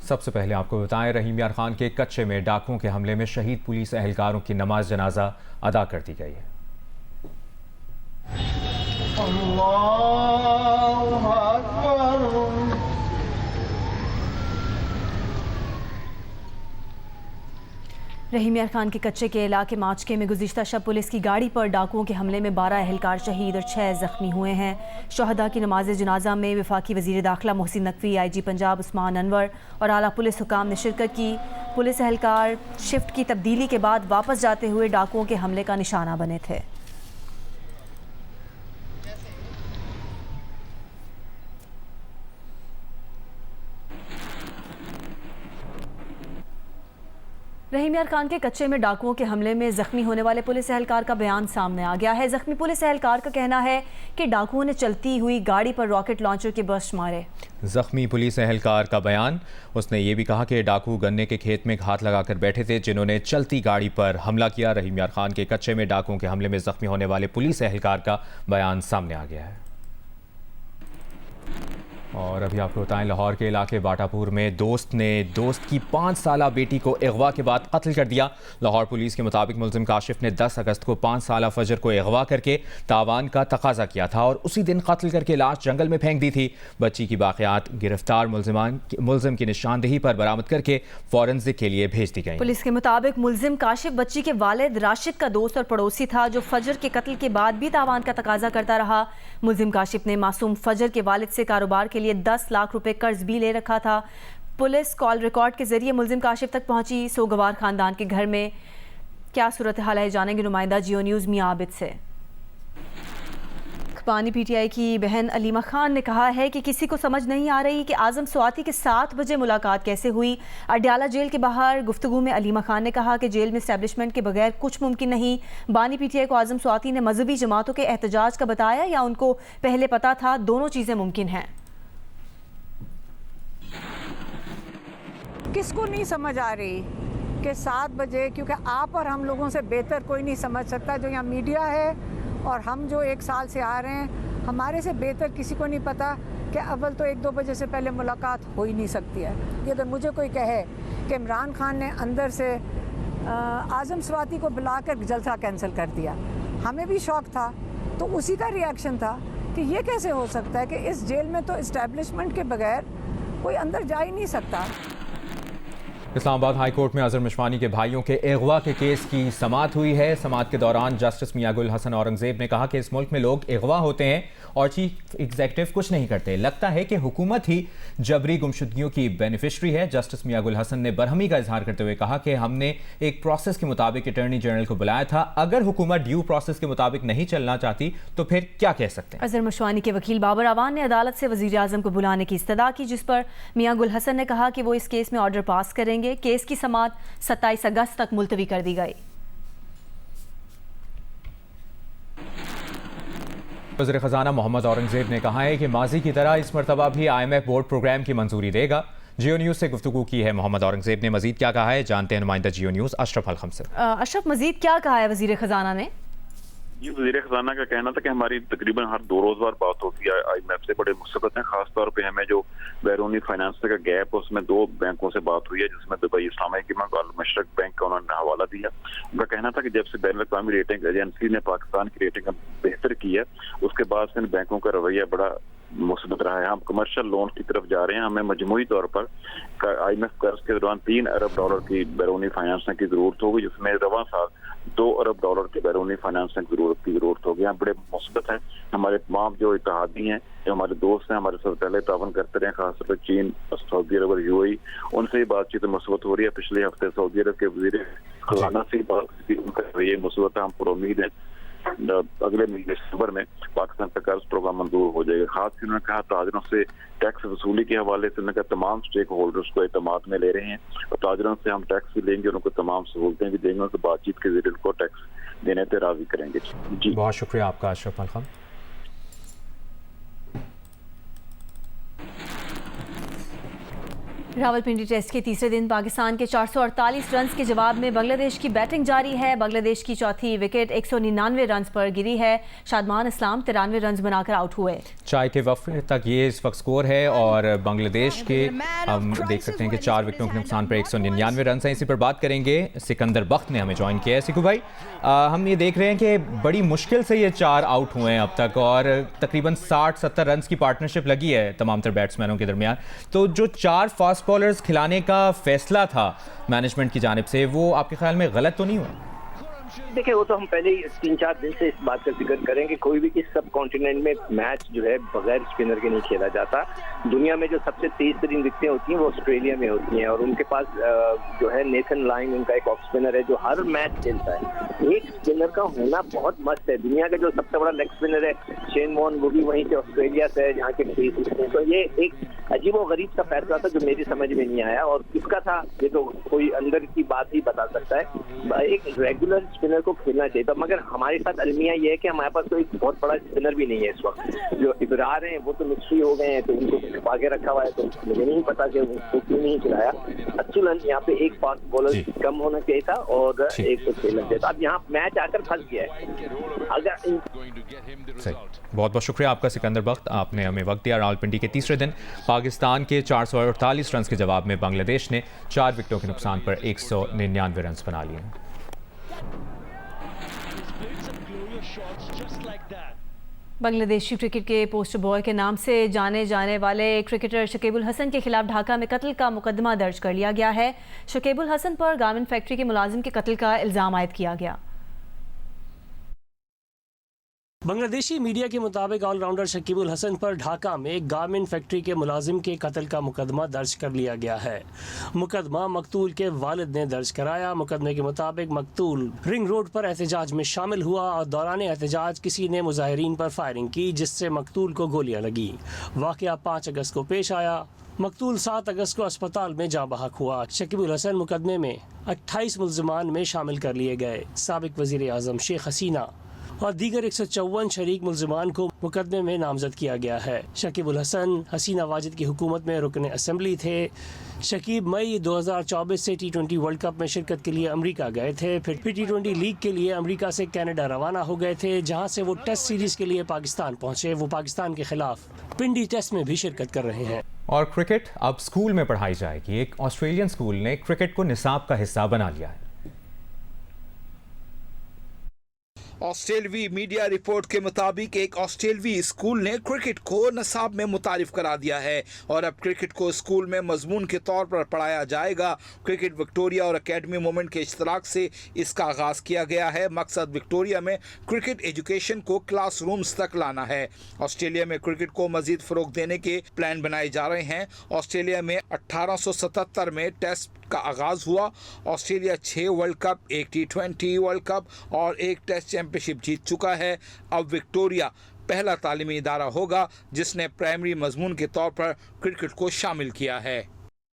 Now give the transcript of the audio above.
सबसे पहले आपको बताएं, रहीम यार खान के कच्चे में डाकुओं के हमले में शहीद पुलिस एहलकारों की नमाज जनाजा अदा कर दी गई है। अल्लाहु अकबर। रहीम यार खान के कच्चे के इलाके माचके में गुज़िश्ता शब पुलिस की गाड़ी पर डाकुओं के हमले में 12 एहलकार शहीद और 6 ज़ख्मी हुए हैं। शहदा की नमाज जनाजा में वफाकी वज़ीर दाखिला मोहसिन नकवी, IG पंजाब उस्मान अनवर और आला पुलिस हुकाम ने शिरकत की। पुलिस एहलकार शिफ्ट की तब्दीली के बाद वापस जाते हुए डाकुओं के हमले का निशाना बने थे। रहीम यार खान के कच्चे में डाकुओं के हमले में जख्मी होने वाले पुलिस एहलकार का बयान सामने आ गया है। जख्मी पुलिस एहलकार का कहना है कि डाकुओं ने चलती हुई गाड़ी पर रॉकेट लॉन्चर के बर्स्ट मारे। जख्मी पुलिस एहलकार का बयान, उसने ये भी कहा कि डाकू गन्ने के खेत में घात लगाकर बैठे थे जिन्होंने चलती गाड़ी पर हमला किया। रहीम यार खान के कच्चे में डाकुओं के हमले में जख्मी होने वाले पुलिस एहलकार का बयान सामने आ गया है। और अभी आपको बताएं, लाहौर के इलाके बाटापुर में दोस्त ने दोस्त की 5 साला बेटी को अगवा के बाद कत्ल कर दिया। लाहौर पुलिस के मुताबिक मुलजिम काशिफ ने 10 अगस्त को 5 साला फजर को अगवा करके तावान का तकाजा किया था और उसी दिन कत्ल करके लाश जंगल में फेंक दी थी। बच्ची की बाक़ियात गिरफ्तार मुलजिम की निशानदेही पर बरामद करके फॉरेंसिक के लिए भेज दी गई। पुलिस के मुताबिक मुलजिम काशिफ बच्ची के वालिद राशिद का दोस्त और पड़ोसी था जो फजर के कत्ल के बाद भी तावान का तकाजा करता रहा। मुलजिम काशिफ ने मासूम फजर के वालिद से कारोबार के लिए 10 लाख रुपए कर्ज भी ले रखा था। पुलिस कॉल रिकॉर्ड के जरिए मुलजिम काशिफ तक पहुंची। सोगवार खानदान के घर में क्या सूरत हाल है, जानेंगे नुमाइंदा जियो न्यूज़ मियां आबिद से। पानी PTI की बहन अलीमा खान ने कहा है कि किसी को समझ नहीं आ रही कि आजम स्वाति के 7 बजे मुलाकात कैसे हुई। अडयाला जेल के बाहर गुफ्तगू में अलीमा खान ने कहा कि जेल में एस्टेब्लिशमेंट के बगैर कुछ मुमकिन नहीं। बानी PTI को आजम स्वाति ने मजहबी जमातों के एहतजाज का बताया या उनको पहले पता था? दोनों चीज़ें मुमकिन हैं। किसको नहीं समझ आ रही कि 7 बजे, क्योंकि आप और हम लोगों से बेहतर कोई नहीं समझ सकता। जो यहाँ मीडिया है और हम जो 1 साल से आ रहे हैं, हमारे से बेहतर किसी को नहीं पता कि अव्वल तो 1-2 बजे से पहले मुलाकात हो ही नहीं सकती है। ये अगर मुझे कोई कहे कि इमरान खान ने अंदर से आजम स्वाति को बुलाकर जलसा कैंसिल कर दिया, हमें भी शौक था, तो उसी का रिएक्शन था कि ये कैसे हो सकता है कि इस जेल में तो इस्टेब्लिशमेंट के बगैर कोई अंदर जा ही नहीं सकता। इस्लामाबाद हाई कोर्ट में अजहर मिशवानी के भाइयों के अगवा के केस की समाअत हुई है। समाअत के दौरान जस्टिस मियां गुल हसन औरंगजेब ने कहा कि इस मुल्क में लोग अगवा होते हैं और चीफ एग्जीक्यूटिव कुछ नहीं करते। लगता है कि हुकूमत ही जबरी गुमशुदगियों की बेनिफिशरी है। जस्टिस मियां गुल हसन ने बरहमी का इजहार करते हुए कहा कि हमने एक प्रोसेस के मुताबिक अटॉर्नी जनरल को बुलाया था। अगर हुकूमत ड्यू प्रोसेस के मुताबिक नहीं चलना चाहती तो फिर क्या कह सकते हैं। अजहर मिशवानी के वकील बाबर अवान ने अदालत से वजीर आजम को बुलाने की इस्तदा की, जिस पर मियां गुल हसन ने कहा कि वो इस केस में ऑर्डर पास करेंगे। केस की समाअत 27 अगस्त तक मुलतवी कर दी गई। वज़ीर ख़ज़ाना मोहम्मद औरंगजेब ने कहा है कि माजी की तरह इस मरतबा भी IMF बोर्ड प्रोग्राम की मंजूरी देगा। जियो न्यूज़ से गुफ्तगू की है मोहम्मद औरंगजेब ने। मजीद क्या कहा है जानते हैं नुमाइंदा जियो न्यूज़ अशरफ अलखम से। अशरफ, मजीद क्या कहा है वज़ीर ख़ज़ाना ने? ये वज़ीर ख़ज़ाना का कहना था कि हमारी तकरीबन हर 2 रोज़ बाद बात होती है IMF से, बड़े मुस्तबत हैं। खासतौर पे हमें जो बैरूनी फाइनेंस का गैप, उसमें 2 बैंकों से बात हुई है, जिसमें दुबई इस्लामिक बैंक और मशरक बैंक का उन्होंने हवाला दिया। उनका कहना था कि जब से बैनुल अक़वामी रेटिंग एजेंसी ने पाकिस्तान की रेटिंग बेहतर की है, उसके बाद से इन बैंकों का रवैया बड़ा मुस्बत रहा है। हम कमर्शियल लोन की तरफ जा रहे हैं। हमें मजमूई तौर पर IMF कर्ज के दौरान $3 अरब की बैरूनी फाइनेंसिंग की जरूरत होगी, जिसमें रवां साल $2 अरब की बैरूनी फाइनेंसिंग की जरूरत होगी। हम बड़े मुस्बत हैं। हमारे तमाम जो इत्तेहादी हैं, जो हमारे दोस्त हैं, हमारे साथ पहले तावन करते रहे, खासतौर पर चीन, सऊदी अरब और UAE, उनसे बातचीत मुस्बत हो रही है। पिछले हफ्ते सऊदी अरब के वज़ीर ख़ज़ाना से बात की, उनका ये मुस्बत है। हम पर उम्मीद है अगले महीने दिसंबर में पाकिस्तान का कर्ज प्रोग्राम मंजूर हो जाएगा। खास कर उन्होंने कहा ताजरों से टैक्स वसूली के हवाले से उन्होंने कहा तमाम स्टेक होल्डर्स को एतमाद में ले रहे हैं और ताजरों से हम टैक्स भी लेंगे, उनको तमाम सहूलतें भी देंगे, उनको बातचीत के जरिए उनको टैक्स देने पर राजी करेंगे। जी बहुत शुक्रिया आपका अशरफ अलखम। रावलपिंडी टेस्ट के तीसरे दिन पाकिस्तान के 448 रन के जवाब में बांग्लादेश की बैटिंग जारी है। बांग्लादेश की चौथी विकेट 199 रन पर गिरी है। शादमान इस्लाम 93 रन बनाकर आउट हुए। चाय के वक्त तक ये इस वक्त स्कोर है और बांग्लादेश के हम देख सकते हैं कि 4 विकेटों के नुकसान पर 199 रन हैं। इसी पर बात करेंगे। सिकंदर बख्त ने हमें ज्वाइन किया है। सिकू भाई, हम ये देख रहे हैं कि बड़ी मुश्किल से ये 4 आउट हुए हैं अब तक और तकरीबन 60-70 रन की पार्टनरशिप लगी है तमाम तर बैट्समैनों के दरमियान। तो जो 4 फास्ट बॉलर्स खिलाने का फैसला था मैनेजमेंट की जानिब से, वो आपके ख्याल में गलत तो नहीं हुआ? देखिए, वो तो हम पहले ही 3-4 दिन से इस बात का जिक्र करेंगे। कोई भी इस सब कॉन्टिनेंट में मैच जो है बगैर स्पिनर के नहीं खेला जाता। दुनिया में जो सबसे तेज तरीन विकेटें होती हैं वो ऑस्ट्रेलिया में होती हैं और उनके पास जो है नेथन लाइन, उनका एक ऑफ स्पिनर है जो हर मैच खेलता है। एक स्पिनर का होना बहुत मस्त है। दुनिया का जो सबसे बड़ा लेग स्पिनर है शेन वॉर्न, वो भी वहीं से ऑस्ट्रेलिया से है जहाँ के फेस। तो ये एक अजीब व गरीब सा फैसला था जो मेरी समझ में नहीं आया और किसका था ये तो कोई अंदर की बात ही बता सकता है। एक रेगुलर स्पिनर को खेलना चाहिए था, मगर हमारे साथ अलमिया ये है कि हमारे पास कोई बहुत बड़ा स्पिनर भी नहीं है इस वक्त। जो इब्रार हैं वो तो मिस्ट्री हो गए हैं, तो उनको छुपा के रखा हुआ है, तो मुझे नहीं पता कि उनको क्यों नहीं खिलाया। अच्युलन यहाँ पे एक फास्ट बॉलर कम होना चाहिए था और एक को खेलना चाहिए था। अब यहाँ मैच आकर फंस गया है। अगर बहुत बहुत शुक्रिया आपका सिकंदर बख्त, आपने हमें वक्त दिया। रावलपिंडी के तीसरे दिन पाकिस्तान के 448 रन के जवाब में बांग्लादेश ने 4 विकेटों के नुकसान पर 199 रन बना लिए। बांग्लादेशी क्रिकेट के पोस्टर बॉय के नाम से जाने जाने वाले क्रिकेटर शकीबुल हसन के खिलाफ ढाका में कत्ल का मुकदमा दर्ज कर लिया गया है। शकीबुल हसन पर गारमेंट फैक्ट्री के मुलाजिम के कत्ल का इल्ज़ाम आयद किया गया। बांग्लादेशी मीडिया के मुताबिक ऑलराउंडर शकीबुल हसन पर ढाका में एक गारमेंट फैक्ट्री के मुलाजिम के कत्ल का मुकदमा दर्ज कर लिया गया है। मुकदमा मकतूल के वालिद ने दर्ज कराया। मुकदमे के मुताबिक मकतूल रिंग रोड पर एहतजाज में शामिल हुआ और दौरान एहतजाज किसी ने मुजाहिरीन पर फायरिंग की जिससे मकतूल को गोलियां लगी। वाक़या 5 अगस्त को पेश आया। मकतूल 7 अगस्त को अस्पताल में जाँ बहक हुआ। शकीबुल हसन मुकदमे में 28 मुल्ज़िमान में शामिल कर लिए गए। साबिक वज़ीर आज़म शेख हसीना और दीगर 154 शरीक मुल्ज़िमान को मुकदमे में नामजद किया गया है। शकीबुल हसन हसीना वाजिद की हुकूमत में रुकन असम्बली थे। शकीब मई 2024 से T20 वर्ल्ड कप में शिरकत के लिए अमेरिका गए थे। फिर T20 लीग के लिए अमेरिका से कनाडा रवाना हो गए थे, जहां से वो टेस्ट सीरीज के लिए पाकिस्तान पहुंचे। वो पाकिस्तान के खिलाफ पिंडी टेस्ट में भी शिरकत कर रहे हैं। और क्रिकेट अब स्कूल में पढ़ाई जाएगी। एक ऑस्ट्रेलियन स्कूल ने क्रिकेट को निसाब का हिस्सा बना लिया है। ऑस्ट्रेलवी मीडिया रिपोर्ट के मुताबिक एक ऑस्ट्रेलवी स्कूल ने क्रिकेट को नसाब में मुतारिफ करा दिया है और अब क्रिकेट को स्कूल में मजमून के तौर पर पढ़ाया जाएगा। क्रिकेट विक्टोरिया और एकेडमी मूवमेंट के इश्तराक से इसका आगाज़ किया गया है। मकसद विक्टोरिया में क्रिकेट एजुकेशन को क्लासरूम्स तक लाना है। ऑस्ट्रेलिया में क्रिकेट को मजीद फ़रोग देने के प्लान बनाए जा रहे हैं। ऑस्ट्रेलिया में 1877 में टेस्ट का आगाज़ हुआ। Australia 6 world cup, 1 T20 world cup और 1 टेस्ट चैंपियनशिप जीत चुका है। अब विक्टोरिया पहला तालीमी इदारा होगा जिसने प्राइमरी मजमून के तौर पर क्रिकेट को शामिल किया है।